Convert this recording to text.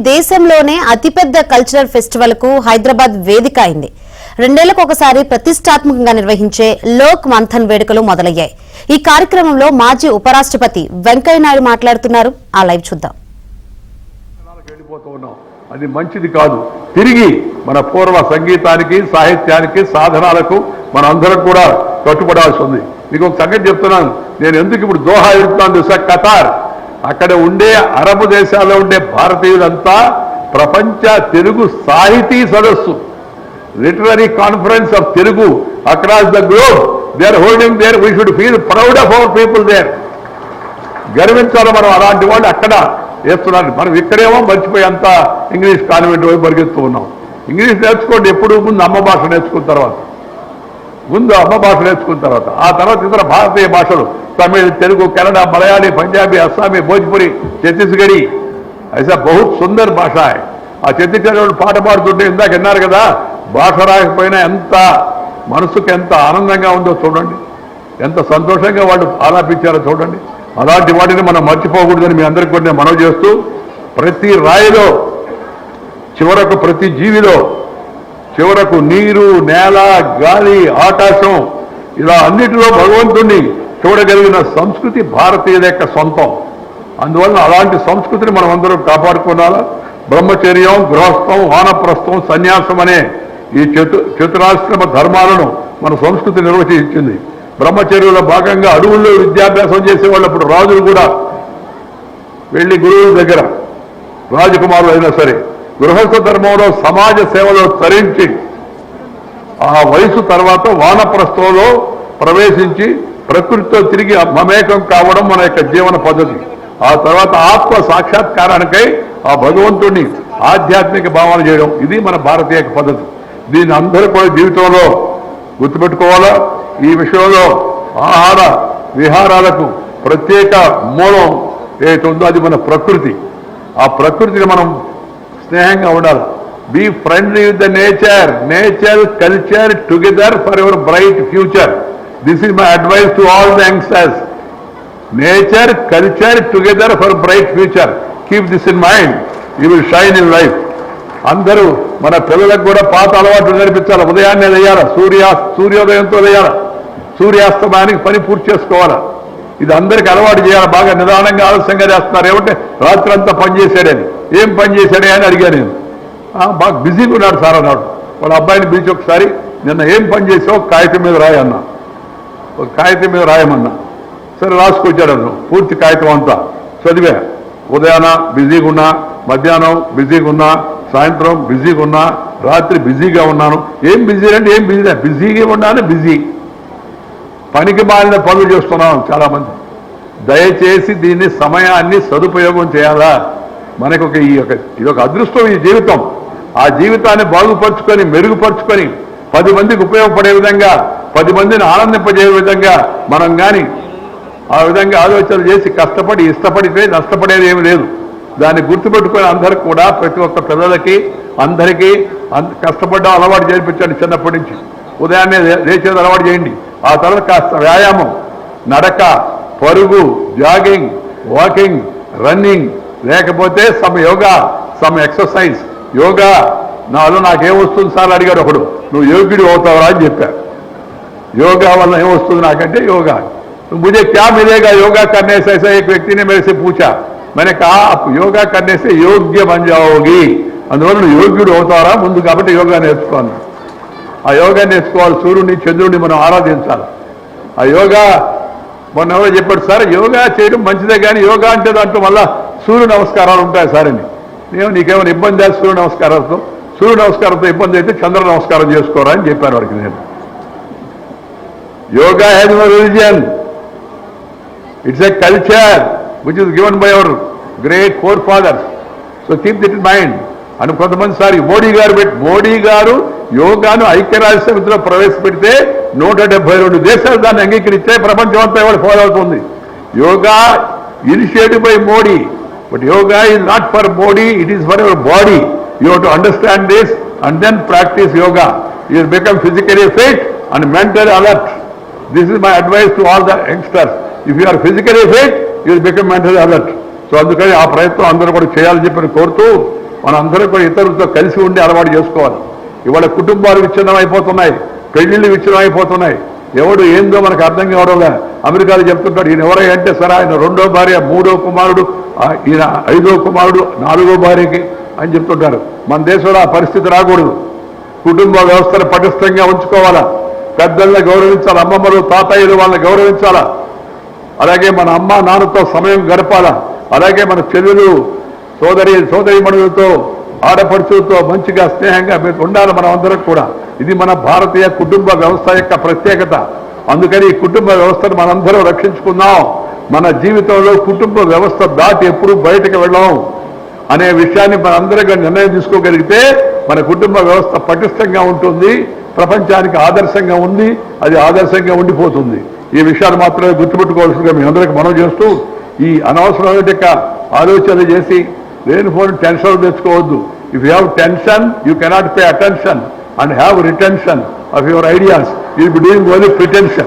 దేశంలోనే అతిపెద్ద cultural festival కు హైదరాబాద్ వేదిక అయింది. 2 ఏళ్లకు ఒకసారి ప్రతిష్టాత్మకంగా నిర్వహించే లోక్ మంథన్ వేడుకలు మొదలయ్యాయి. ఈ కార్యక్రమంలో మాజీ ఉపరాష్ట్రపతి వెంకయ్య నాయుడు మాట్లాడుతున్నారు. ఆ లైవ్ చూద్దాం. అది మంచిది కాదు. తిరిగి మన పూర్వ సంగీతానికి, సాహిత్యానికి, సాధనాలకు మనందరం కూడా కట్టుబడాల్సి ఉంది. మీకు ఒక సంగతి చెప్తున్నాను. నేను ఎందుకు ఇప్పుడు దోహా వెళ్తున్నాను, ఖతార్. అక్కడ ఉండే అరబ్ దేశాల్లో ఉండే భారతీయులంతా ప్రపంచ తెలుగు సాహితీ సదస్సు, literary conference of Telugu across the globe, they are holding there. We should feel proud of our people there. గర్వించాలి మనం. అలాంటి వాళ్ళు అక్కడ వేస్తున్నారు. మనం ఇక్కడేమో మర్చిపోయేంత ఇంగ్లీష్ కాన్వెంట్ వైపు పరిగెత్తూ ఉన్నాం. ఇంగ్లీష్ నేర్చుకోండి. ఎప్పుడు ముందు అమ్మ భాష నేర్చుకున్న తర్వాత, ఆ తర్వాత ఇతర భారతీయ భాషలు తమిళ్, తెలుగు, కన్నడ, మలయాళీ, పంజాబీ, అస్సామీ, భోజ్పురి, ఛత్తీస్గఢీ. ఐసా బహుత్ సుందర్ భాష. ఆ ఛత్తీస్గఢ్ పాట పాడుతుంటే ఇందాక విన్నారు కదా, భాష రాకపోయినా ఎంత మనసుకు ఎంత ఆనందంగా ఉందో చూడండి, ఎంత సంతోషంగా వాళ్ళు ఆలాపించారో చూడండి. అలాంటి వాటిని మనం మర్చిపోకూడదని మీ అందరికీ కూడా నేను మనవి చేస్తూ, ప్రతి రాయిలో చివరకు, ప్రతి జీవిలో చివరకు నీరు, నేల, గాలి, ఆకాశం, ఇలా అన్నిటిలో భగవంతుణ్ణి చూడగలిగిన సంస్కృతి భారతీయుల యొక్క సొంతం. అందువల్ల అలాంటి సంస్కృతిని మనం అందరం కాపాడుకోవాలా. బ్రహ్మచర్యం, గృహస్థం, వానప్రస్థం, సన్యాసం అనే ఈ చతురాశ్రమ ధర్మాలను మన సంస్కృతి నిర్వచించింది. బ్రహ్మచర్యంలో భాగంగా అడవుల్లో విద్యాభ్యాసం చేసేవాళ్ళు అప్పుడు రాజులు కూడా వెళ్ళి గురువుల దగ్గర, రాజకుమారులు అయినా సరే, గృహస్థ ధర్మంలో సమాజ సేవలో తరించి ఆ వయసు తర్వాత వానప్రస్థంలో ప్రవేశించి ప్రకృతితో తిరిగి మమేకం కావడం మన యొక్క జీవన పద్ధతి. ఆ తర్వాత ఆత్మ సాక్షాత్కారానికై ఆ భగవంతుడిని ఆధ్యాత్మిక భావన చేయడం, ఇది మన భారతీయ పద్ధతి. దీన్ని అందరూ కూడా జీవితంలో గుర్తుపెట్టుకోవాలా. ఈ విషయంలో ఆహార విహారాలకు ప్రత్యేక మూలం ఏదైతే ఉందో అది మన ప్రకృతి. ఆ ప్రకృతిని మనం స్నేహంగా ఉండాలి. Be friendly with the nature, culture together for your bright future. This is my advice to all the youngsters. Nature, culture together for bright future. Keep this in mind, you will shine in life. అందరూ మన పిల్లలకు కూడా పాత అలవాట్లు నేర్పించాలి. ఉదయాన్నే లేయాలి, సూర్యోదయంతో లేయాలి, సూర్యాస్తమానికి పని పూర్తి చేసుకోవాలా. ఇది అందరికీ అలవాటు చేయాలి. బాగా నిదానంగా ఆలస్యంగా చేస్తున్నారు. ఏమంటే రాత్రి అంతా పని చేశాడని. ఏం పని చేశాడే అని అడిగాను నేను. బాగా బిజీగా ఉన్నాడు సార్ అన్నాడు. వాళ్ళ అబ్బాయిని పిలిచి ఒకసారి, నిన్న ఏం పని చేసావు కాగితం మీద రాయన్నా, ఒక కాగితం మీద రాయమన్నా. సరే రాసుకొచ్చాడు. అన్న పూర్తి కాగితం అంతా చదివా. ఉదయాన బిజీగా ఉన్నా, మధ్యాహ్నం బిజీగా ఉన్నా, సాయంత్రం బిజీగా ఉన్నా, రాత్రి బిజీగా ఉన్నాను. ఏం బిజీ అంటే ఏం బిజీ, బిజీగా ఉన్నాను, బిజీ. పనికి మాలిన పనులు చేస్తున్నాం చాలామంది. దయచేసి దీన్ని సమయాన్ని సదుపయోగం చేయాలా. మనకు ఇది ఒక అదృష్టం, ఈ జీవితం. ఆ జీవితాన్ని బాగుపరుచుకొని, మెరుగుపరుచుకొని, 10 మందికి ఉపయోగపడే విధంగా, 10 మందిని ఆనందింపజేయ విధంగా మనం కానీ ఆ విధంగా ఆలోచనలు చేసి కష్టపడి ఇష్టపడితే నష్టపడేది ఏమి లేదు. దాన్ని గుర్తుపెట్టుకొని అందరూ కూడా, ప్రతి ఒక్క పిల్లలకి అందరికీ కష్టపడ్డా అలవాటు చేయించండి. చిన్నప్పటి నుంచి ఉదయాన్నే లేచేది అలవాటు చేయండి. ఆ తర్వాత కాస్త వ్యాయామం, నడక, పరుగు, జాగింగ్, వాకింగ్, రన్నింగ్, లేకపోతే some yoga, some exercise. Yoga నాకేమొస్తుంది సార్ అడిగాడు ఒకడు. నువ్వు యోగ్యుడు అవుతావా అని చెప్పారు. యోగా వల్ల ఏమొస్తుంది నాకంటే, యోగా मुझे क्या मिलेगा योगा करने से? ऐसा एक व्यक्ति ने मेरे से पूछा. मैंने कहा आप योगा करने से योग्य बन जाओगी. అందువల్ల నువ్వు యోగ్యుడు అవుతారా ముందు, కాబట్టి యోగా నేర్చుకోవాలి. ఆ యోగా నేర్చుకోవాలి. సూర్యుడిని, చంద్రుడిని మనం ఆరాధించాలి. ఆ యోగా మొన్న ఎవరో చెప్పాడు, సార్ యోగా చేయడం మంచిదే కానీ యోగా అంటే దాంట్లో మళ్ళా సూర్య నమస్కారాలు ఉంటాయి సార్ అని. నీకేమైనా ఇబ్బంది లేదు సూర్య నమస్కారాలతో? సూర్య నమస్కారంతో ఇబ్బంది అయితే చంద్ర నమస్కారం చేసుకోరా అని చెప్పాను వాడికి నేను. Yoga has no religion. It's a culture which is given by our great forefathers. So keep that in mind. అని కొంతమంది సారి మోడీ గారు యోగాను ఐక్యరాజ్య సమితిలో ప్రవేశపెడితే 172 దేశాలు దాన్ని అంగీకరిస్తే ప్రపంచం అంతా ఎవరు ఫాలో అవుతుంది. Yoga initiative by Modi, but yoga is not for Modi, it is for your body. You have to understand this and then practice yoga. You will become physically fit and mentally alert. This is my advice to all the youngsters. If you are physically fit, you will become mentally alert. So అందుకని ఆ ప్రయత్నం అందరూ కూడా చేయాలని చెప్పి కోరుతూ, మనందరూ కూడా ఇతరులతో కలిసి ఉండి అలవాటు చేసుకోవాలి. ఇవాళ కుటుంబాలు విచ్ఛిన్నం అయిపోతున్నాయి, పెళ్లిళ్ళు విచ్ఛిన్నం అయిపోతున్నాయి. ఎవడు ఏందో మనకు అర్థం కావడంగా. అమెరికాలో చెప్తుంటాడు, ఈయన ఎవరై అంటే సరే ఆయన 2వ భార్య, 3వ కుమారుడు, ఈయన 5వ కుమారుడు, 4వ భార్యకి అని చెప్తుంటారు. మన దేశంలో ఆ పరిస్థితి రాకూడదు. కుటుంబ వ్యవస్థను పటిష్టంగా ఉంచుకోవాలా, పెద్దల్ని గౌరవించాలా, అమ్మమ్మలు తాతయ్యలు వాళ్ళని గౌరవించాలా, అలాగే మన అమ్మ నాన్నతో సమయం గడపాలా, అలాగే మన చెల్లెలు సోదరీమణులతో ఆడపడుచులతో మంచిగా స్నేహంగా ఉండాలి మనం అందరం కూడా. ఇది మన భారతీయ కుటుంబ వ్యవస్థ యొక్క ప్రత్యేకత. అందుకని ఈ కుటుంబ వ్యవస్థను మనందరం రక్షించుకుందాం. మన జీవితంలో కుటుంబ వ్యవస్థ దాటి ఎప్పుడూ బయటకు వెళ్ళాం అనే విషయాన్ని మనందరిగా నిర్ణయం తీసుకోగలిగితే మన కుటుంబ వ్యవస్థ పటిష్టంగా ఉంటుంది, ప్రపంచానికి ఆదర్శంగా ఉంది, అది ఆదర్శంగా ఉండిపోతుంది. ఈ విషయాలు మాత్రమే గుర్తుపెట్టుకోవాల్సిందిగా మీ అందరికీ మనం చేస్తూ, ఈ అనవసరమైన ఆలోచనలు చేసి లేనిపోని టెన్షన్ తెచ్చుకోవద్దు. If you have tension you cannot pay attention and have retention of your ideas. You will be doing only pretension.